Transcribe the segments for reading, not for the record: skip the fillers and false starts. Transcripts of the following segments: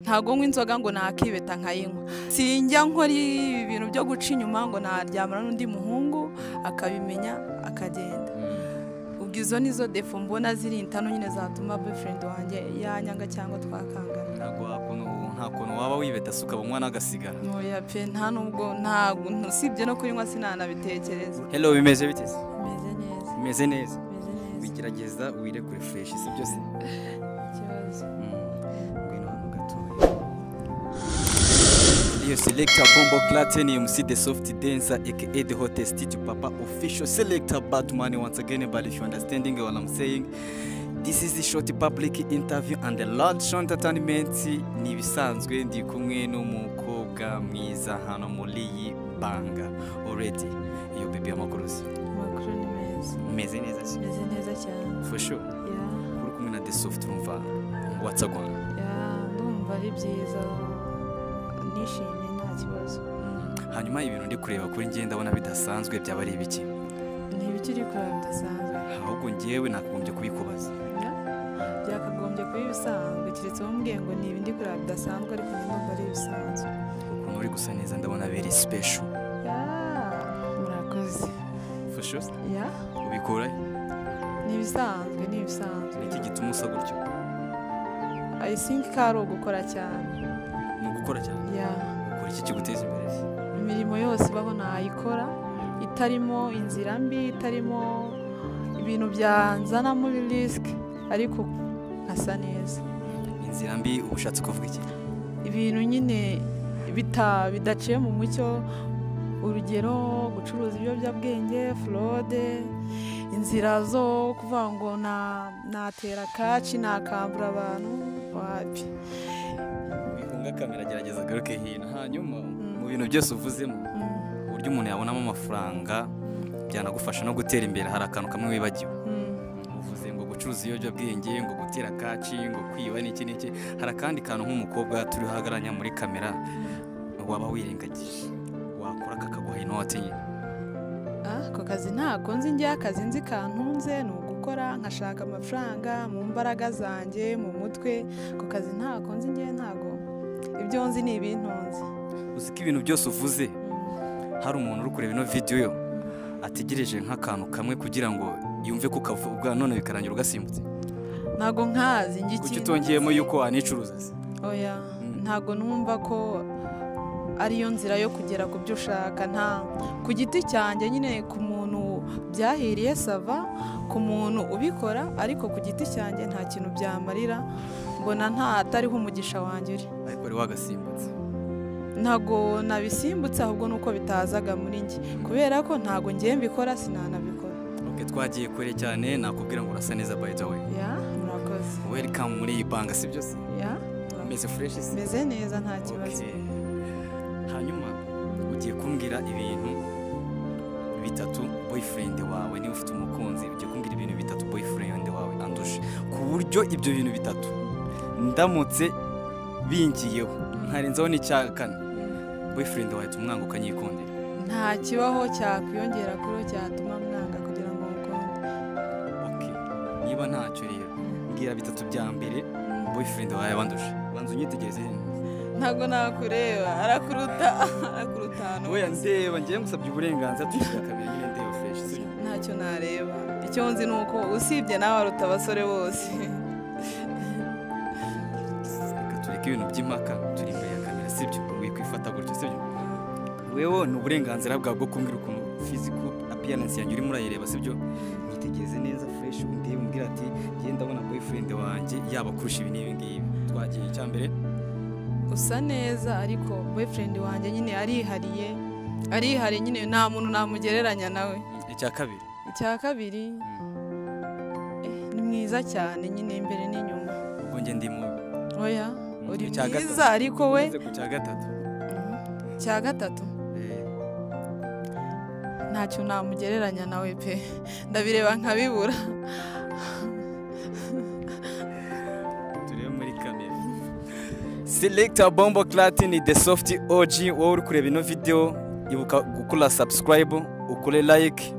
ntago nkwa inzoga ngo nakibeta nkayinywa sinjya nkora ibintu byo guca inyuma ngo naryamana n'undi muhungu akabimenya akagenda ubwizo nizo defo mbona ziri intano nyine zatuma boyfriend wanjye yanyanga cyangwa twakangana nta kuntu waba wibeta suka bumwa n'agasigara oya pe nta nubwo ntago ntusibye no kuyinywa sinanabitekereza. Hello, bimeze bite? Meze neza Wigerageza wire kuri fresh si byose ikibazo. Iyo selector Bombo Platinum MC the soft dancer aka the hottest teacher papa official selector Batman once again, but if you understanding what I'm saying, this is the short public interview and the large entertainment. Ni bisanzwe ndi kumwe n'umukobwa mwiza hano muri iyi banga already. Iyo baby amakuruzi Makuru ni meze neza cyane for sure. Yeah. Uri kumwe na the soft umva what's up? Yeah, ndumva ari byiza nishimye nta kibazo. Hanyuma ibintu ndi kureba kuri ngenda ndabona bidasanzwe byaba ari ibiki? Ni ibikiri kureba bidasanzwe. Ahubwo ngewe nakagombye kubikubaza. Byakagombye kuba ibisanzwe kiretse bambwiye ngo ni ibindi kureba bidasanzwe ariko ndumva ari ibisanzwe. Ukuntu uri gusa neza ndabona very special. Murakoze. For sure? Yeah. Ubikora? Ni ibisanzwe. Iki gituma usa gutyo? I think karo gukora cyane. Ni gukora cyane? Yeah. Ukora iki kiguteza imbere? Imirimo yose baho nayikora itarimo inzira mbi, itarimo ibintu byanzana muri risk ariko asa neza. Inzira mbi ubushatse kuvuga iki? Ibintu nyine bidaciye mu mucyo, urugero gucuruza ibiyobyabwenge, fraude, inzira zo kuvuga ngo natera kaci nakambura abantu wapi. Wikunga kamera gerageza garuke hino hanyuma mu bintu byose uvuzemo uburyo umuntu yabonamo amafaranga byanagufasha no gutera imbere. Hari akantu kamwe wibagiwe uvuze ngo gucuruza ibiyobyabwenge, ngo gutera kaci, ngo kwiba n'iki hari akandi kantu nk'umukobwa turi hagaranya muri kamera waba wirengagije wakora kakaguha inote nyine. Ako kazi ntako nzi, njye akazi nzi kantunze ni ugukora nkashaka amafaranga mu mbaraga zanjye mu mutwe. Ako kazi ntako nzi, njye ntago ibyo nzi ni ibintunze. Uzi ko ibintu byose uvuze hari umuntu uri kureba ino video yo ategereje nk'akantu kamwe kugira ngo yumve ko kavuga none bikarangira ugasimbutse. Ntago nkazi njye kuki utongeyemo yuko wanicuruza? Oya, ntago numva ko ariyo nzira yo kugera ku byo ushaka. Nta ku giti cyanjye nyine ku muntu byahiriye sava, ku muntu ubikora ariko ku giti cyanjye nta kintu byamarira, mbona nta atariho umugisha wanjye uri. Ariko ari wagasimbutse? Ntago nabisimbutse ahubwo nuko bitazaga muri njye kubera ko ntago ngiye mbikora sinanabikora. Okay, twagiye kure cyane nakubwira ngo urasa neza by the way. Yeah, murakoze. Welcome muri iyi banga si byose? Yeah. Meze fresh si? Meze neza nta kibazo. Hanyuma ugiye kumbwira ibintu bitatu boyfriend wawe niba ufite umukunzi ugiye kumbwira ibintu bitatu boyfriend wawe andusha ku buryo ibyo bintu bitatu ndamutse bingiyeho nkarenzaho n'icyakane boyfriend wawe tumwanga ukanyikundira. Nta kibaho cyakwiyongera kuri cyatuma mwanga kugira ngo mukunde. Okay, niba ntacyo rero mbwira bitatu bya mbere boyfriend wawe bandusha. Banza unyitegereze. Ntago nakureba arakuruta oya ndeba ngiye ngusabye uburenganzira tuyishaka kabiri nyine ndeba fresh. Ntacyo nareba, icyo nzi nuko usibye nawe aruta abasore bose. Reka tureke ibintu by'impaka turi imbere ya kamera sibyo wikwifata gutyo sibyo. Wewe ni uburenganzira bwawe bwo kumbwira ukuntu physical appearance yanjye urimo urayireba sibyo. Nyitegereze neza fresh ndebe umbwira ati ngiye ndabona boyfriend wanjye yaba kurusha ibi n'ibi ngibi. Twagiye icyambere usa neza ariko boyfriend wanjye nyine arihariye nyine nta muntu namugereranya nawe. Icya kabiri ni mwiza cyane nyine imbere n'inyuma. Ubwo nge ndi mubi? Oya, uri mwiza ariko we cya gatatu ntacyo namugereranya nawe pe, ndabireba nkabibura. Turebe muri kamera. Selector Bombo Platinum the soft OG. Wowe uri kureba ino video ibuka gukora subscribe, ukore like,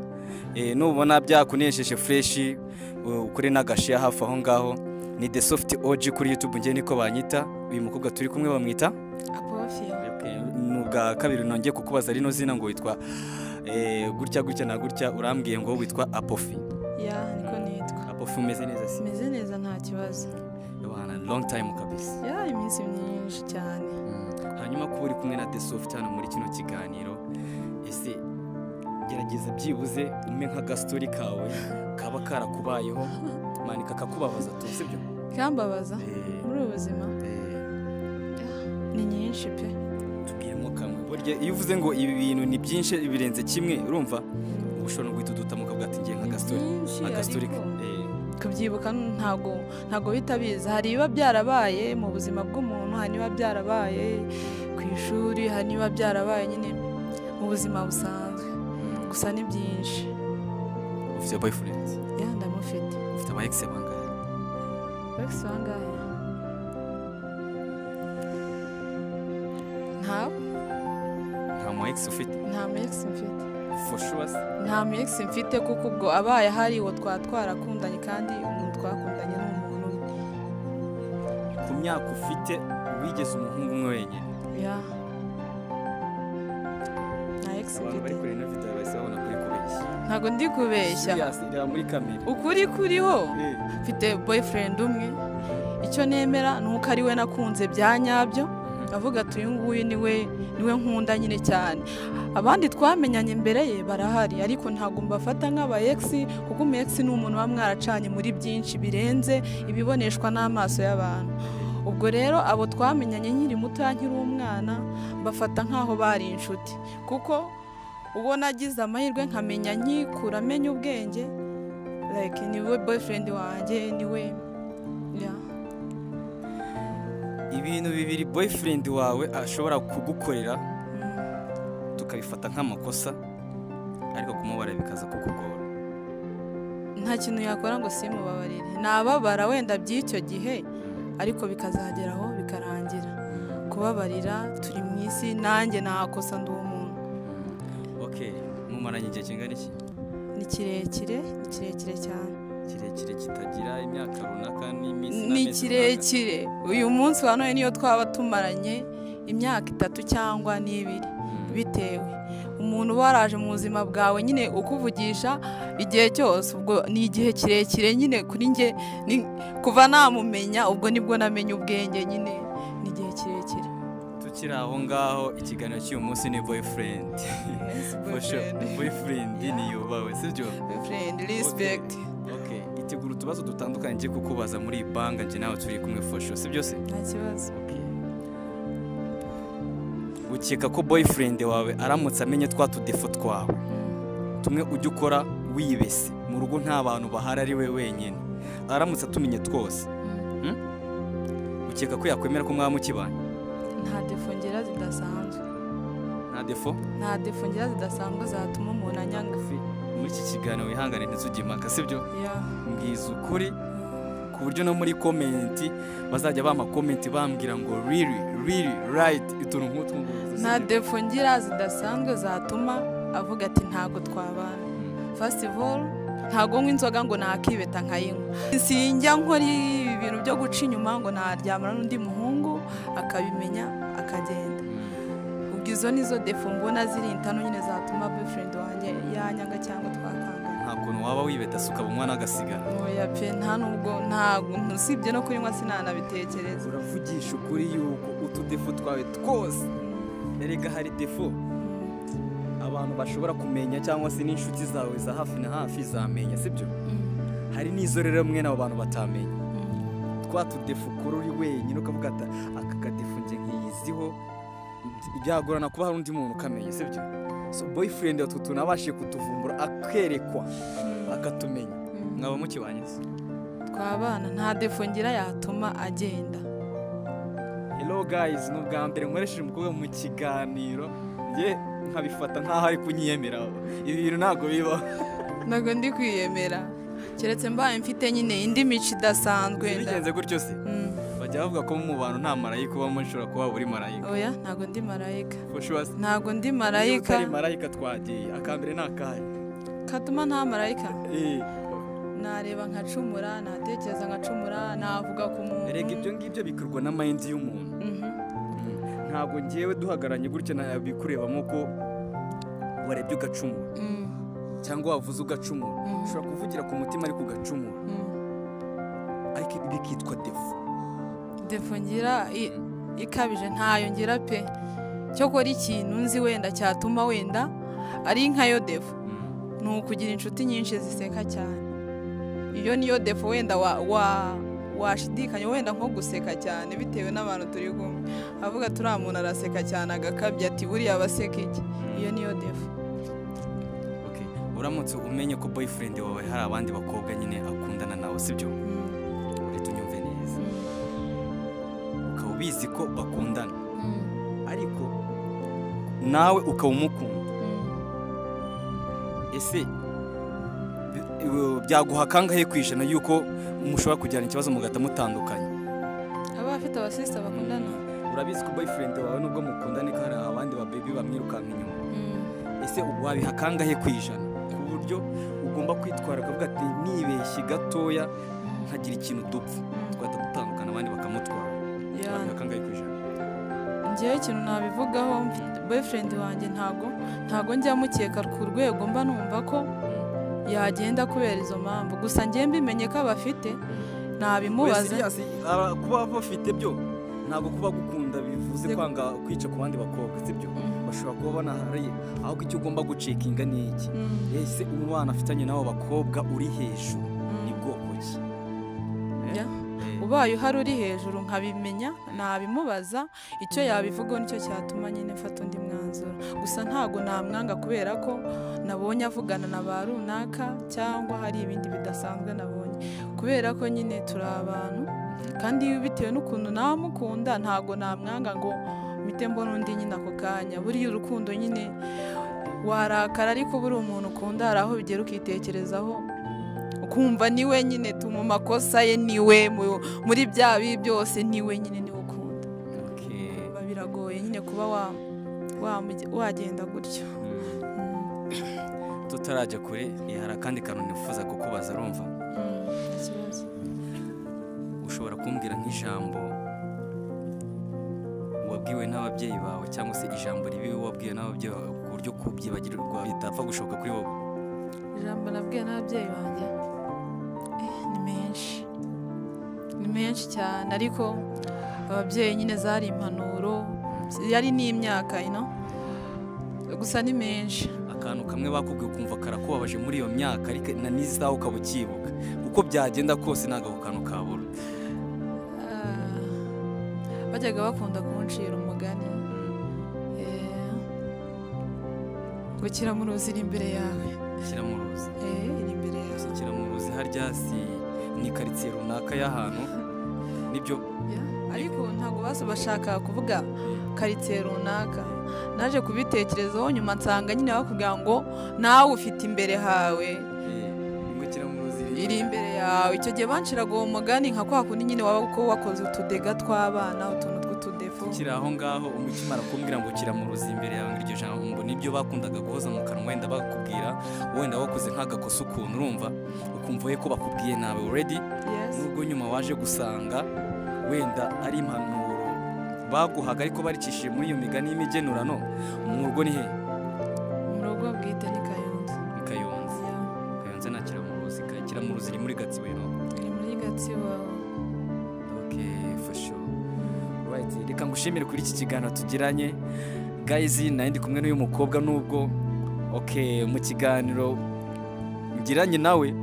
nubona byakunesheje fresh ukore n'agashare hafi aho ngaho. ni The Soft OG kuri YouTube, njye niko banyita. Uyu mukobwa turi kumwe bamwita Apofia. Ni ubwa kabiri nongeye kukubaza rino zina ngo witwa gutya na gutya, urambwiye ngo witwa Apofi. Ya niko nitwa. Apofi, umeze neza se? Meze neza nta kibazo. Bana long time kabisa. Ya iminsi myinshi cyane. Hanyuma kuba uri kumwe na The Soft hano muri kino kiganiro, ese gerageza byibuze ume nk'agastori kawe kaba karakubayeho mani kakakubabaza tu, sibyo? Kambabaza muri ubuzima ni nyinshi pe. Tubwiremo kamwe. Burya iyo uvuze ngo ibi bintu ni byinshi birenze kimwe, urumva ubushobora guhita udutamuka bwati ngiye nk'agastori kubyibuka ntago bitabiza. Hari biba byarabaye mu buzima bw'umuntu, hari niba byarabaye ku ishuri, hari niba byarabaye nyine mu buzima busanzwe, gusa ni byinshi. Ufite boyfriend? Ya ndamufite. Ufite aba ex bangahe? Ex bangahe? Nta mu ex ufite? Nta mu ex mfite. For sure? Nta mu ex mfite kuko ubwo abaye hari uwo twarakundanye kandi umuntu twakundanye n'umuntu umwe. Ku myaka ufite wigeze umuhungu umwe wenyine? Ya. Nta ex mfite. Abantu bari kure na video base babona kuri kubeshya. Ntago ndi kubeshya. Reba muri kamera. Ukuri kuriho. Mfite boyfriend umwe. Icyo nemera nuko ari we nakunze bya nyabyo. Avuga ati uyu nguyu niwe nkunda nyine cyane. Abandi twamenyanye mbere ye barahari, ariko ntago mbafata nk'aba ex kuko umu ex ni umuntu wa mwaracanye muri byinshi birenze ibiboneshwa n'amaso y'abantu. Ubwo rero abo twamenyanye nkiri muto nkiri umwana mbafata nkaho bari inshuti, kuko ubwo nagize amahirwe nkamenya nkikura amenya ubwenge, like niwe boyfriend wanjye niwe. Ibintu bibiri boyfriend wawe ashobora kugukorera tukabifata nk'amakosa, ariko kumubara bikaza kukugora. Nta kintu yakora ngo simubabarire. Nababara wenda by'icyo gihe, ariko bikazageraho bikarangira. Kubabarira turi mu isi, nanjye nakosa ndi umuntu. Okay, mumaranye igihe kingana iki? Ni kirekire cyane. Kirekire kitagira imyaka runaka n'iminsi n'amezi. Ni kirekire. Uyu munsi wa none niyo twaba tumaranye imyaka 3 cyangwa 2 bitewe. Umuntu waraje mu buzima bwawe nyine ukuvugisha igihe cyose, ubwo ni igihe kirekire nyine kuri nge, kuva namumenya ubwo nibwo namenye ubwenge nyine, ni igihe kirekire. Tukiri aho ngaho, ikiganiro cy'uyu munsi ni boyfriend. Boyfriend ni yubawe, sibyo? Boyfriend, respect. Okay, itegura utubazo dutandukanye ngiye kukubaza muri banga, nje nawe turi kumwe for sure, sibyo se? Nta kibazo. Ukeka ko boyfriend wawe aramutse amenye twatudefo twawe tumwe ujya ukora wibese mu rugo nta bantu bahari ari we wenyine, aramutse atumenye twose, ukeka ko yakwemera ko mwamukibanye? Nta defo ngira zidasanzwe. Nta defo ngira zidasanzwe zatuma umuntu anyanga. Muri iki kiganiro wihangane ntizugimaka, sibyo? Mbwiza ukuri ku buryo no muri komenti bazajya bama komenti bambwira ngo really right ituntu nk'utwo. Nta defo ngira zidasanzwe zatuma avuga ati ntago twabana. First of all, ntago nywa inzoga ngo nakibeta nkayinywa. Sinjya nkora ibintu byo guca inyuma ngo naryamana n'undi muhungu akabimenya akagenda. Ubwizo nizo defo mbona ziri intano nyine zatuma boyfriend wanjye yanyanga cyangwa twakanga. Nta kuntu waba wibeta suka umwana agasigara? Oya pe, nta nubwo, ntago ntusibye no kurinywa sinanabitekereza. Uravugisha ukuri yuko utudefo twawe twose, erega hari defo abantu bashobora kumenya cyangwa se n'inshuti zawe za hafi na hafi zamenya, sibyo? Hari n'izo rero mwe n'abo bantu batamenya. Twatudefo kuri uri wenyine ukavuga ati aka kadefo nje nkiyiziho, byagorana kuba hari undi muntu ukamenya, sibyo? So boyfriend wawe tunabashe kutuvumbura akerekwa akatumenya, mwaba mukibanye? Twabana, nta defo ngira yatuma agenda. Hello guys, n'ubwa mbere nkoresheje umukobwa mu kiganiro, nge nkabifata nkaho ari kunyiyemera. Ibi bintu ntago bibaho. Ntago ndi kwiyemera, keretse mbaye mfite nyine indi mico idasanzwe. Bigenze gutyo se? Bajya bavuga ko mu bantu nta marayika ubamo, ushobora kuba uri marayika. Oya, ntago ndi marayika. Ntago ndi marayika. Utari marayika twagiye, akambere nakahe katuma nta marayika? nareba nkacumura, natekereza nkacumura, navuga ku muntu. erega ibyo ngibyo bikorwa na mind y'umuntu. Ntabwo ngewe duhagaranye gutya nabikurebamo ko warebye ugacumura cyangwa wavuze ugacumura. Ushobora kuvugira ku mutima ariko ugacumura, ariko bikitwa defo ngira ikabije ntayo ngira pe. Cyokora ikintu nzi wenda cyatuma wenda ari nkayo defo ni ukugira inshuti nyinshi ziseka cyane. Iyo niyo defo wenda washidikanya wenda nko guseka cyane bitewe n'abantu turi kumwe, avuga turiya muntu araseka cyane agakabya ati buriya abaseka iki. Iyo niyo defo. Uramutse umenye ko boyfriend wawe hari abandi bakobwa nyine akundana nawe, sibyo? Uhita unyumve neza, ukaba ubizi ko bakundana ariko nawe ukaba umukunda. Ese byaguha kangahe kwishana yuko mushobora kujyana ikibazo mugahita mutandukanye? Aba afite abasista bakundana. Urabizi ko boyfriend wawe nubwo mukundana ko hari abandi ba baby bamwirukanka inyuma. Ese wabiha kangahe kwishana ku buryo ugomba kwitwara ukavuga ati nibeshye gatoya nkagira ikintu dupfa twahita dutandukana abandi bakamutwara? Wabiha kangahe kwishana? Ngewe ikintu nabivugaho, boyfriend wanjye ntago njya mukeka ku rwego mba numva ko yagenda kubera izo mpamvu. Gusa ngiye mbimenye ko abafite nabimubaza. Kuba bafite byo ntabwo kuba gukunda bivuze kwanga kwica ku bandi bakobwa, sibyo? Bashobora kuba banahari, ahubwo icyo ugomba gucekinga ni iki? Ese umwana afitanye n'abo bakobwa uri hejuru ni bwoko ki? Ubaye uhari uri hejuru nkabimenya nabimubaza, icyo yabivugaho nicyo cyatuma nyine mfata undi mwanzuro. Gusa ntago namwanga kubera ko nabonye avugana na ba runaka cyangwa hari ibindi bidasanzwe nabonye, kubera ko nyine turi abantu kandi bitewe n'ukuntu namukunda ntago namwanga ngo mite mbona undi nyine ako kanya. Buriya urukundo nyine warakara, ariko buri umuntu ukunda hari aho bigera ukitekerezaho ukumva niwe nyine mu makosa ye, niwe muri bya bibi byose niwe nyine niwe ukunda. Biragoye nyine kuba wagenda gutyo. Tutarajya kure, hari akandi kantu nifuza kukubaza. Urumva, ushobora kumbwira nk'ijambo wabwiwe n'ababyeyi bawe cyangwa se ijambo ribi wabwiwe n'ababyeyi bawe ku buryo kubyibagirwa bitapfa gushoboka kuri wowe? Ijambo nabwiwe n'ababyeyi banjye ni menshi cyane, ariko ababyeyi nyine zari impanuro, yari n'imyaka gusa ni menshi. Akantu kamwe bakubwiye ukumva karakubabaje muri iyo myaka ariko na n'isaha ukaba ukibuka, uko byagenda kose ntabwo ako kantu kabura? Bajyaga bakunda kuncira umugani ngo kiramuruzi iri imbere yawe. Kiramuruzi iri imbere yawe. Kiramuruzi harya si ni karitsiye runaka y'ahantu nibyo? Ariko ntabwo bashaka kuvuga karitsiye runaka. Naje kubitekerezaho nyuma nsanga nyine bakubwira ngo nawe ufite imbere hawe iri imbere yawe. Icyo gihe banciraga uwo mugani nka kwa kundi nyine waba uko wakoze utudega tw'abana, utuntu tw'utudefo. Kiri aho ngaho umukimara kumbwira ngo kiramuruzi imbere yawe, ngo iryo jambo nibyo bakundaga guhoza mu kanwa, wenda bakubwira wenda wakoze nk'agakosa ukuntu, urumva ukumva ko bakubwiye nawe already. Nubwo nyuma waje gusanga wenda ari impanuro baguhaga ariko baricishije muri iyo migani y'imigenurano. Mu rugo ni he? Mu rugo bwite ni Kayonza. Ni Kayonza. Kayonza na Kiramuruzi. Kiramuruzi iri muri Gatsibo? Iri muri Gatsibo. For sure. Right, reka ngushimire kuri iki kiganiro tugiranye guys. Ndi kumwe n'uyu mukobwa, nubwo mu kiganiro ngiranye nawe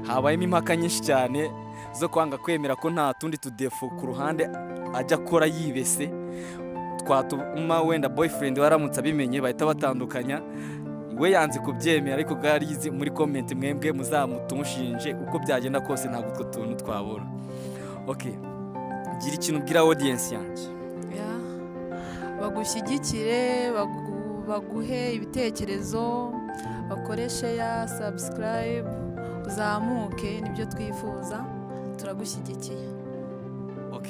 habayemo impaka nyinshi cyane zo kwanga kwemera ko nta tundi tudefu ku ruhande ajya akora yibese, twatuma wenda boyfriend waramutse abimenye bahita batandukanya. We yanze kubyemera, ariko bwarizi muri comment mwembwe muzamutumushinje uko byagenda kose ntabwo utwo tuntu twabura. Gira ikintu ubwira audience yanjye. Bagushyigikire, baguhe ibitekerezo, bakoreshe ya subscribe, uzamuke, nibyo twifuza, turagushyigikiye.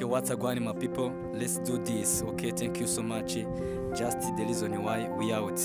What's going on, my people? Let's do this. Thank you so much. Just the reason why we out.